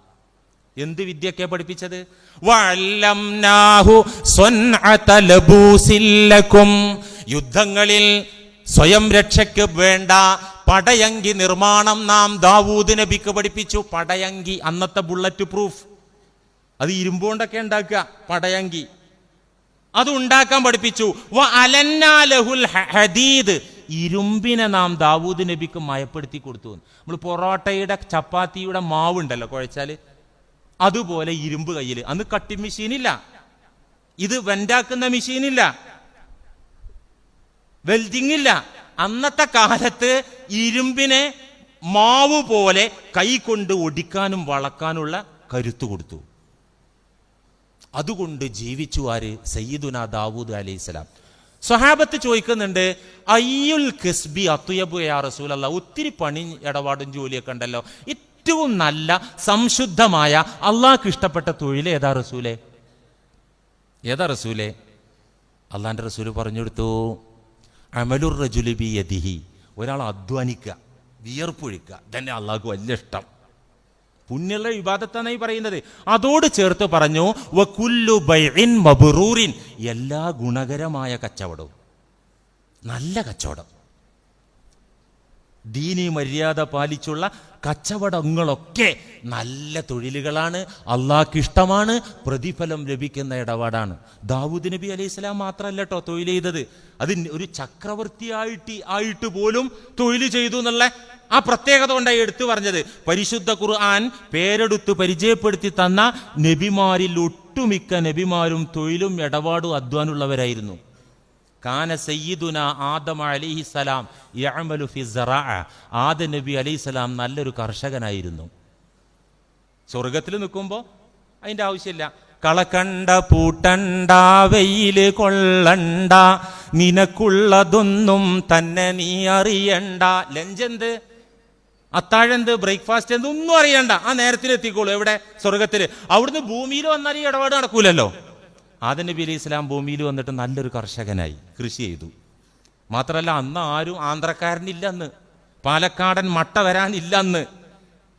എന്ത് വിദ്യയൊക്കെ പഠിപ്പിച്ചത്? വഅല്ലംനാഹു സ്വൻഅത ലബൂസിൻ ലക്കും, യുദ്ധങ്ങളിൽ സ്വയം രക്ഷയ്ക്ക് വേണ്ട പടയങ്കി നിർമ്മാണം നാം ദാവൂദ് നബിക്ക് പഠിപ്പിച്ചു. പടയങ്കി, അന്നത്തെ ബുള്ളറ്റ് പ്രൂഫ്, അത് ഇരുമ്പുകൊണ്ടൊക്കെ ഉണ്ടാക്കുക പടയങ്കി, അത് ഉണ്ടാക്കാൻ പഠിപ്പിച്ചു. വഅലന്നാ ലഹുൽ ഹദീദ്, ഇരുമ്പിനെ നാം ദാവൂദ് നബിക്ക് മയപ്പെടുത്തി കൊടുത്തു. നമ്മൾ പൊറോട്ടയുടെ ചപ്പാത്തിയുടെ മാവുണ്ടല്ലോ കുഴച്ചാൽ, അതുപോലെ ഇരുമ്പ് കയ്യിൽ. അന്ന് കട്ടിംഗ് മെഷീനില്ല, ഇത് വെന്റാക്കുന്ന മെഷീനില്ല, വെൽഡിംഗ് ഇല്ല. അന്നത്തെ കാലത്ത് ഇരുമ്പിനെ മാവ് പോലെ കൈ കൊണ്ട് ഒടിക്കാനും വളക്കാനുള്ള കരുത്ത് കൊടുത്തു. അതുകൊണ്ട് ജീവിച്ചു ആര്? സയ്യിദുനാ ദാവൂദ് അലൈഹിസ്സലാം. സ്വഹാബത്ത് ചോദിക്കുന്നുണ്ട്, അയ്യുൽ കസ്ബി അത്വയബു യാ റസൂലല്ലാഹ്, ഒത്തിരി പണി ഇടപാടും ജോലിയൊക്കെ ഉണ്ടല്ലോ, ഏറ്റവും നല്ല സംശുദ്ധമായ അള്ളാഹ്ക്ക് ഇഷ്ടപ്പെട്ട തൊഴിൽ ഏതാ റസൂലേ? ഏതാ റസൂലേ? അള്ളാന്റെ റസൂല് പറഞ്ഞു കൊടുത്തു, അമലുർ റജുലി ബിയദിഹി, ഒരാൾ അധ്വാനിക്കുക, വിയർപ്പൊഴിക്കുക, തന്നെ അള്ളാഹ്ക്ക് വലിയ ഇഷ്ടം. പുണ്യുള്ള ഇബാദത്താണ് ഈ പറയുന്നത്. അതോട് ചേർത്ത് പറഞ്ഞു, വകുല്ലു ബൈഇൻ മബ്റൂറിൻ, എല്ലാ ഗുണകരമായ കച്ചവടവും, നല്ല കച്ചവടം, ദീനി മര്യാദ പാലിച്ചുള്ള കച്ചവടങ്ങളൊക്കെ നല്ല തൊഴിലുകളാണ്, അള്ളാഹ്ക്ക് ഇഷ്ടമാണ്, പ്രതിഫലം ലഭിക്കുന്ന ഇടപാടാണ്. ദാവൂദ് നബി അലൈഹി സ്വലാം മാത്രമല്ല കേട്ടോ തൊഴിൽ ചെയ്തത്, അത് ഒരു ചക്രവർത്തിയായിട്ട് പോലും തൊഴിൽ ചെയ്തു എന്നുള്ള ആ പ്രത്യേകത കൊണ്ടായി എടുത്തു പറഞ്ഞത്. പരിശുദ്ധ ഖുർആൻ പേരെടുത്ത് പരിചയപ്പെടുത്തി തന്ന നബിമാരിൽ ഒട്ടുമിക്ക നബിമാരും തൊഴിലും ഇടപാടും അധ്വാനമുള്ളവരായിരുന്നു. കാന സയ്യിദുന ആദം അലൈഹിസ്സലാം യഅമലു ഫി സറാഅ. ആദം നബി അലൈഹിസ്സലാം നല്ലൊരു കർഷകനായിരുന്നു. സ്വർഗത്തിൽ നിൽക്കുമ്പോൾ അതിൻ്റെ ആവശ്യമില്ല. കളക്കണ്ട പൂട്ടണ്ട വെയില് കൊള്ളണ്ട നിനക്കുള്ളതൊന്നും തന്നെ നീ അറിയണ്ട. ലഞ്ചെന്ത്, അത്താഴെന്ത്, ബ്രേക്ക്ഫാസ്റ്റ് എന്ത്, ഒന്നും അറിയണ്ട. ആ നേരത്തിലെത്തിക്കോളൂ. എവിടെ? സ്വർഗത്തിൽ. അവിടുന്ന് ഭൂമിയിൽ വന്നാൽ ഈ ഇടപാട് നടക്കൂലല്ലോ. ആദം നബി അലൈഹി സ്വലാം ഭൂമിയിൽ വന്നിട്ട് നല്ലൊരു കർഷകനായി കൃഷി ചെയ്തു. മാത്രമല്ല അന്ന് ആരും ആന്ധ്രക്കാരനില്ല, അന്ന് പാലക്കാടൻ മട്ട വരാനില്ല. അന്ന്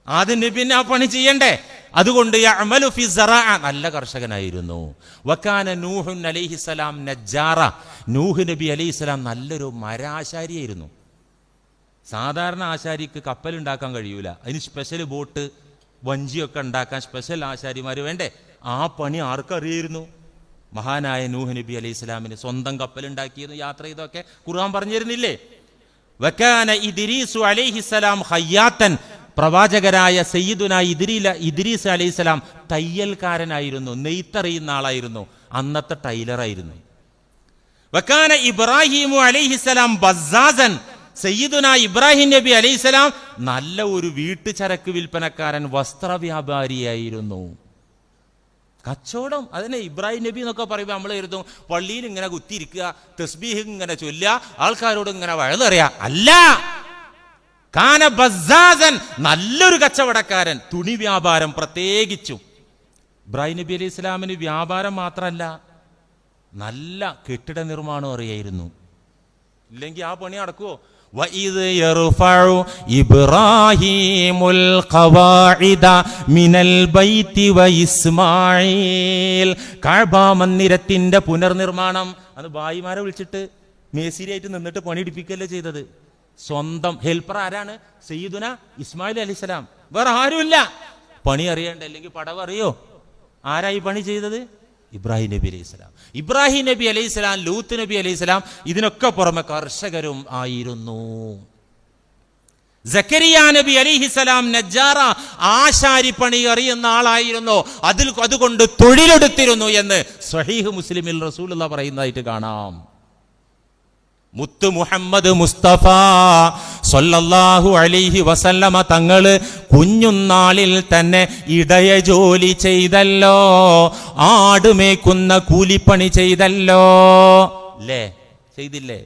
ആദം നബിനെ ആ പണി ചെയ്യണ്ടേ? അതുകൊണ്ട് യഅമലു ഫി സറാഅ, നല്ല കർഷകനായിരുന്നു. വകാന നൂഹുൻ അലൈഹിസ്സലാം നജ്ജാറ. നൂഹ് നബി അലൈഹിസ്സലാം നല്ലൊരു മരാശാരിയായിരുന്നു. സാധാരണ ആശാരിക്ക് കപ്പലുണ്ടാക്കാൻ കഴിയൂല. അതിന് സ്പെഷ്യൽ ബോട്ട്, വഞ്ചിയൊക്കെ ഉണ്ടാക്കാൻ സ്പെഷ്യൽ ആശാരിമാർ വേണ്ടേ? ആ പണി ആർക്കറിയായിരുന്നു? മഹാനായ നൂഹ് നബി അലൈഹി സ്വലാമിന് സ്വന്തം കപ്പലുണ്ടാക്കിയിരുന്നു, യാത്ര ചെയ്തൊക്കെ ഖുർആൻ പറഞ്ഞിരുന്നില്ലേ? വകാന ഇദ്രീസു അലൈഹിസ്സലാം ഖയ്യാത്തൻ. പ്രവാചകരായ സയ്യിദുന ഇദ്രീസ് അലൈഹിസ്സലാം തയ്യൽക്കാരനായിരുന്നു, നെയ്ത്തറിയുന്ന ആളായിരുന്നു, അന്നത്തെ ടൈലറായിരുന്നു. വകാന ഇബ്രാഹിമു അലൈഹിസ്സലാം ബസ്സാസൻ. സയ്യിദുന ഇബ്രാഹിം നബി അലൈഹിസ്സലാം നല്ല ഒരു വീട്ടുചരക്ക് വിൽപ്പനക്കാരൻ, വസ്ത്രവ്യാപാരിയായിരുന്നു. കച്ചവടം. അതിനെ ഇബ്രാഹിം നബി എന്നൊക്കെ പറയുമ്പോൾ നമ്മൾ കരുതും പള്ളിയിൽ ഇങ്ങനെ കുത്തിയിരിക്കുക, തസ്ബീഹ് ഇങ്ങനെ ചൊല്ലുക, ആൾക്കാരോട് ഇങ്ങനെ വഴുതറിയാ. അല്ല, കാന ബസ്സാസൻ, നല്ലൊരു കച്ചവടക്കാരൻ, തുണി വ്യാപാരം പ്രത്യേകിച്ചും. ഇബ്രാഹിം നബി അലൈഹി സ്വലാമിന് വ്യാപാരം മാത്രമല്ല, നല്ല കെട്ടിട നിർമ്മാണം അറിയായിരുന്നു. ഇല്ലെങ്കിൽ ആ പണി നടക്കുവോ? വഇദ് യർഫഉ ഇബ്രാഹീമുൽ ഖവാഇദ മിനൽ ബൈത്തി വഇസ്മാഈൽ. കഅബ മന്ദിരത്തിന്റെ പുനർനിർമ്മാണം അത് ഭായിമാരെ വിളിച്ചിട്ട് മേസിരിയായിട്ട് നിന്നിട്ട് പണിയെടുപ്പിക്കല്ലേ ചെയ്തത്. സ്വന്തം ഹെൽപ്പർ ആരാണ്? സയ്യിദുന ഇസ്മായിൽ അലൈഹിസ്സലാം. വേറെ ആരുമില്ല. പണി അറിയണ്ട, അല്ലെങ്കിൽ പടവ് അറിയോ? ആരായി പണി ചെയ്തത്? ഇബ്രാഹിം നബി അലൈഹി സ്വലാം. ഇബ്രാഹിം നബി അലൈഹി സ്വലാം, ലൂത്ത് നബി അലൈഹി സ്വലാം, ഇതിനൊക്കെ പുറമെ കർഷകരും ആയിരുന്നു. സക്കരിയ നബി അലൈഹിസ്സലാം നജ്ജാറ, ആശാരി പണി അറിയുന്ന ആളായിരുന്നു. അതുകൊണ്ട് തൊഴിലെടുത്തിരുന്നു എന്ന് സ്വഹീഹ് മുസ്ലിമിൽ റസൂലുള്ളാഹി പറയുന്നതായിട്ട് കാണാം. മുത്ത് മുഹമ്മദ് മുസ്തഫ സല്ലല്ലാഹു അലൈഹി വസല്ലമ തങ്ങള് കുഞ്ഞുനാളിൽ തന്നെ ഇടയ ജോലി ചെയ്തല്ലോ, ആടുമേക്കുന്ന കൂലിപ്പണി ചെയ്തല്ലോ. അല്ലേ? ചെയ്തില്ലേ?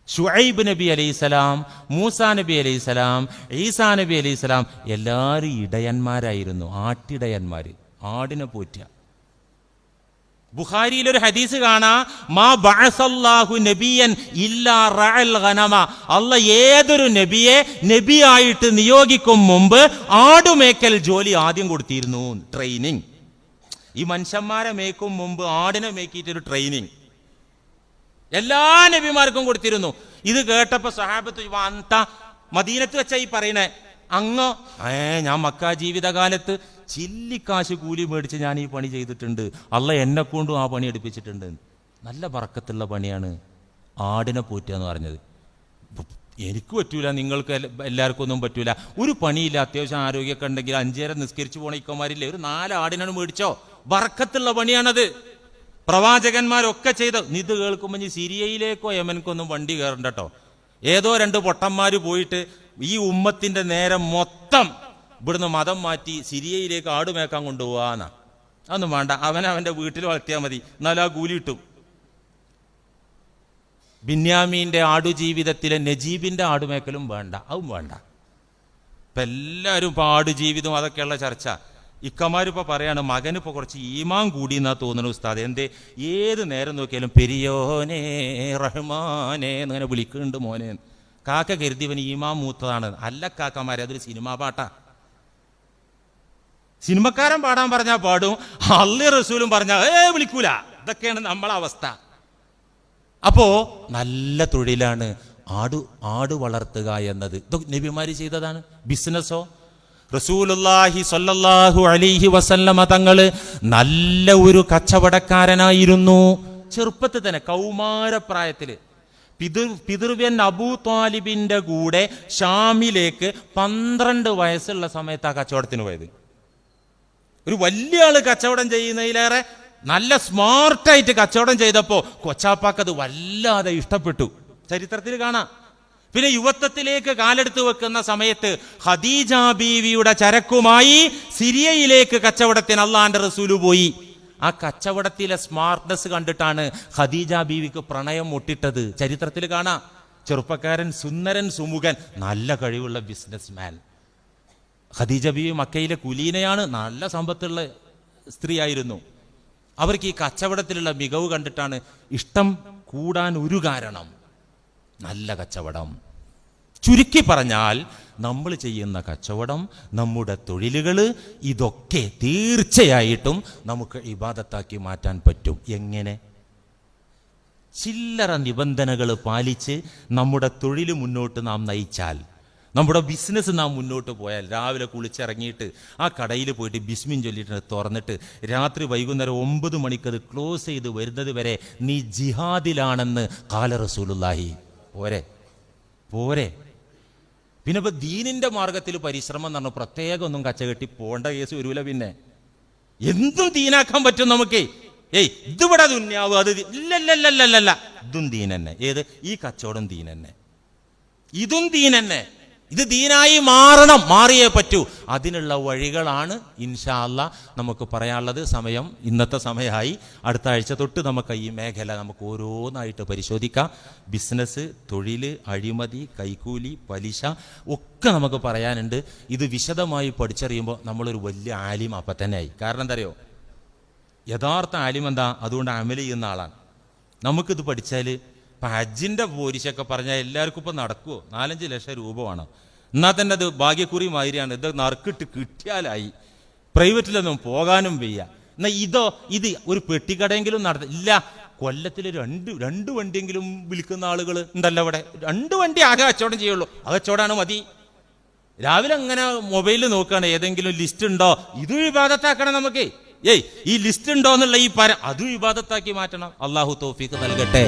ശുഐബ് നബി അലൈഹിസ്സലാം, മൂസാ നബി അലൈഹിസ്സലാം, ഈസാ നബി അലൈഹിസ്സലാം എല്ലാവരും ഇടയന്മാരായിരുന്നു, ആട്ടിടയന്മാര്, ആടിനെ പോറ്റുക. ബുഖാരിയിൽ ഒരു ഹദീസ് കാണാ, മാ ബഅസല്ലാഹു നബിയൻ ഇല്ലാ റഅൽ ഗനമ. അല്ലാഹ് ഏതൊരു നബിയെ നബിയായിട്ട് നിയോഗിക്കും മുമ്പ് ആടുമേക്കൽ ജോലി ആദ്യം കൊടുത്തിരുന്നു, ട്രെയിനിങ്. ഈ മനുഷ്യന്മാരെ മേക്കും മുമ്പ് ആടിനെ മേക്കിയിട്ടൊരു ട്രെയിനിങ് എല്ലാ നബിമാർക്കും കൊടുത്തിരുന്നു. ഇത് കേട്ടപ്പോ സഹാബത്ത് അന്ത മദീനത്ത് വെച്ചാ ഈ പറയണേ, അങ്ങ് ഞാൻ മക്ക ജീവിതകാലത്ത് ചില്ലിക്കാശ് കൂലി മേടിച്ച് ഞാൻ ഈ പണി ചെയ്തിട്ടുണ്ട്, അള്ളാഹ് എന്നെ കൊണ്ടും ആ പണി എടുപ്പിച്ചിട്ടുണ്ട്. നല്ല ബറക്കത്തുള്ള പണിയാണ് ആടിനെ പോറ്റുക എന്ന് പറഞ്ഞത്. എനിക്ക് പറ്റൂല, നിങ്ങൾക്ക് എല്ലാവർക്കും ഒന്നും പറ്റൂല. ഒരു പണിയില്ല, അത്യാവശ്യം ആരോഗ്യമൊക്കെ ഉണ്ടെങ്കിൽ 5 നേരം നിസ്കരിച്ചു പോണ ഇക്കന്മാരില്ലേ, ഒരു 4 ആടിനാണ് മേടിച്ചോ, ബറക്കത്തുള്ള പണിയാണത്. പ്രവാചകന്മാരൊക്കെ ചെയ്ത. ഇത് കേൾക്കുമ്പോൾ ഇനി സിരിയയിലേക്കോ യമൻക്കൊന്നും വണ്ടി കയറണ്ട കേട്ടോ. ഏതോ 2 പൊട്ടന്മാര് പോയിട്ട് ഈ ഉമ്മത്തിന്റെ നേരം മൊത്തം ഇവിടുന്ന് മതം മാറ്റി സിരിയയിലേക്ക് ആടുമേക്കാൻ കൊണ്ടുപോകാന്നാ. അതൊന്നും വേണ്ട, അവനവന്റെ വീട്ടിൽ വളർത്തിയാൽ മതി, എന്നാലും ആ കൂലി കിട്ടും. ബിന്യാമീന്റെ ആടുജീവിതത്തിലെ നജീബിന്റെ ആടുമേക്കലും വേണ്ട, അതും വേണ്ട. ഇപ്പം എല്ലാവരും ഇപ്പോൾ ആടുജീവിതം അതൊക്കെയുള്ള ചർച്ച. ഇക്കമാരിപ്പോൾ പറയാണ്, മകനിപ്പോൾ കുറച്ച് ഈമാൻ കൂടി എന്നാ തോന്നുന്നു ഉസ്താദ്. എന്തേ? ഏത് നേരം നോക്കിയാലും പെരിയോനെ റഹ്മാനെ എന്നിങ്ങനെ വിളിക്കുന്നുണ്ട് മോനെ. കാക്ക കരുതിവൻ ഈമാൻ മൂത്തതാണ്. അല്ല കാക്കമാരെ, അതൊരു സിനിമാ പാട്ടാ. സിനിമക്കാരൻ പാടാൻ പറഞ്ഞാൽ പാടും, അള്ളി റസൂലും പറഞ്ഞാൽ വിളിക്കൂല. ഇതൊക്കെയാണ് നമ്മളെ അവസ്ഥ. അപ്പോ നല്ല തൊഴിലാണ് ആട് വളർത്തുക എന്നത്. ഇതൊക്കെ നബിമാര് ചെയ്തതാണ്. ബിസിനസ്സോ? റസൂലുള്ളാഹി സ്വല്ലല്ലാഹു അലൈഹി വസല്ലമ തങ്ങള് നല്ല ഒരു കച്ചവടക്കാരനായിരുന്നു. ചെറുപ്പത്തിൽ തന്നെ, കൗമാരപ്രായത്തില് പിതൃവ്യൻ അബൂ ത്വാലിബിന്റെ കൂടെ ഷാമിലേക്ക് 12 വയസ്സുള്ള സമയത്ത് ആ കച്ചവടത്തിന് പോയത്. ഒരു വലിയ ആള് കച്ചവടം ചെയ്യുന്നതിലേറെ നല്ല സ്മാർട്ടായിട്ട് കച്ചവടം ചെയ്തപ്പോൾ കൊച്ചാപ്പാക്കത് വല്ലാതെ ഇഷ്ടപ്പെട്ടു. ചരിത്രത്തിൽ കാണാം. പിന്നെ യുവത്വത്തിലേക്ക് കാലെടുത്ത് വെക്കുന്ന സമയത്ത് ഖദീജ ബീവിയുടെ ചരക്കുമായി സിറിയയിലേക്ക് കച്ചവടത്തിന് അള്ളാന്റെ റസൂല് പോയി. ആ കച്ചവടത്തിലെ സ്മാർട്ട്നെസ് കണ്ടിട്ടാണ് ഖദീജ ബീവിക്ക് പ്രണയം മുട്ടിട്ടത്. ചരിത്രത്തിൽ കാണാം. ചെറുപ്പക്കാരൻ, സുന്ദരൻ, സുമുഖൻ, നല്ല കഴിവുള്ള ബിസിനസ്മാൻ. ഖദീജ ബീവി മക്കയിലെ കുലീനയാണ്, നല്ല സമ്പത്തുള്ള സ്ത്രീയായിരുന്നു. അവർക്ക് ഈ കച്ചവടത്തിലുള്ള മികവ് കണ്ടിട്ടാണ് ഇഷ്ടം കൂടാൻ ഒരു കാരണം. നല്ല കച്ചവടം. ചുരുക്കി പറഞ്ഞാൽ നമ്മൾ ചെയ്യുന്ന കച്ചവടം, നമ്മുടെ തൊഴിലുകൾ, ഇതൊക്കെ തീർച്ചയായിട്ടും നമുക്ക് ഇബാദത്താക്കി മാറ്റാൻ പറ്റും. എങ്ങനെ? ചില്ലറ നിബന്ധനകൾ പാലിച്ച് നമ്മുടെ തൊഴിൽ മുന്നോട്ട് നാം നയിച്ചാൽ, നമ്മുടെ ബിസിനസ് നാം മുന്നോട്ട് പോയാൽ, രാവിലെ കുളിച്ചിറങ്ങിയിട്ട് ആ കടയിൽ പോയിട്ട് ബിസ്മിൻ ചൊല്ലിയിട്ട് തുറന്നിട്ട് രാത്രി വൈകുന്നേരം 9 മണിക്കത് ക്ലോസ് ചെയ്ത് വരുന്നത് വരെ നീ ജിഹാദിലാണെന്ന് ഖാല റസൂലുള്ളാഹി. പോരെ. പിന്നെ ഇപ്പൊ ദീനിന്റെ മാർഗത്തിൽ പരിശ്രമം എന്ന് പറഞ്ഞാൽ പ്രത്യേകം ഒന്നും കച്ചകെട്ടി പോണ്ട കേസ് വരൂല. പിന്നെ എന്തും ദീനാക്കാൻ പറ്റും നമുക്ക്. ഇതിവിടെ ദുന്യാവ്, അത് ഇല്ലല്ലല്ലല്ല, ഇതും ദീൻ തന്നെ. ഏത്? ഈ കച്ചവടം ദീൻ തന്നെ, ഇതും ദീൻ തന്നെ. ഇത് ദീനായി മാറണം, മാറിയേ പറ്റൂ. അതിനുള്ള വഴികളാണ് ഇൻഷാ അല്ലാഹ് നമുക്ക് പറയാനുള്ളത്. സമയം ഇന്നത്തെ സമയമായി. അടുത്ത ആഴ്ച തൊട്ട് നമുക്ക് ഈ മേഖല നമുക്ക് ഓരോന്നായിട്ട് പരിശോധിക്കാം. ബിസിനസ്, തൊഴിൽ, അഴിമതി, കൈക്കൂലി, പലിശ ഒക്കെ നമുക്ക് പറയാനുണ്ട്. ഇത് വിശദമായി പഠിച്ചറിയുമ്പോൾ നമ്മളൊരു വലിയ ആലിം അപ്പം തന്നെ ആയി. കാരണം എന്താ അറിയോ? യഥാർത്ഥ ആലിം എന്താ? അതുകൊണ്ട് അമൽ ചെയ്യുന്ന ആളാണ്. നമുക്കിത് പഠിച്ചാൽ ഇപ്പം ഹജ്ജിൻ്റെ പോരിശൊക്കെ പറഞ്ഞാൽ എല്ലാവർക്കും ഇപ്പം നടക്കുമോ? 4-5 ലക്ഷം രൂപ വേണം. എന്നാൽ തന്നെ അത് ഭാഗ്യക്കുറി മാതിരിയാണ്. ഇത് നറുക്കിട്ട് കിട്ടിയാലായി. പ്രൈവറ്റിലൊന്നും പോകാനും വയ്യ. എന്നാൽ ഇത് ഒരു പെട്ടിക്കടയെങ്കിലും ഇല്ല. കൊല്ലത്തിൽ രണ്ട് വണ്ടിയെങ്കിലും വിൽക്കുന്ന ആളുകൾ ഉണ്ടല്ലോ അവിടെ. 2 വണ്ടി ആകെ കച്ചവടം ചെയ്യുള്ളൂ. ആ കച്ചവടമാണ് മതി. രാവിലെ അങ്ങനെ മൊബൈലിൽ നോക്കുകയാണ്, ഏതെങ്കിലും ലിസ്റ്റ് ഉണ്ടോ? ഇതും ഇബാദത്താക്കണം നമുക്ക്. ഈ ലിസ്റ്റ് ഉണ്ടോ എന്നുള്ള അതും ഇബാദത്താക്കി മാറ്റണം. അള്ളാഹു തൗഫീഖ് നൽകട്ടെ.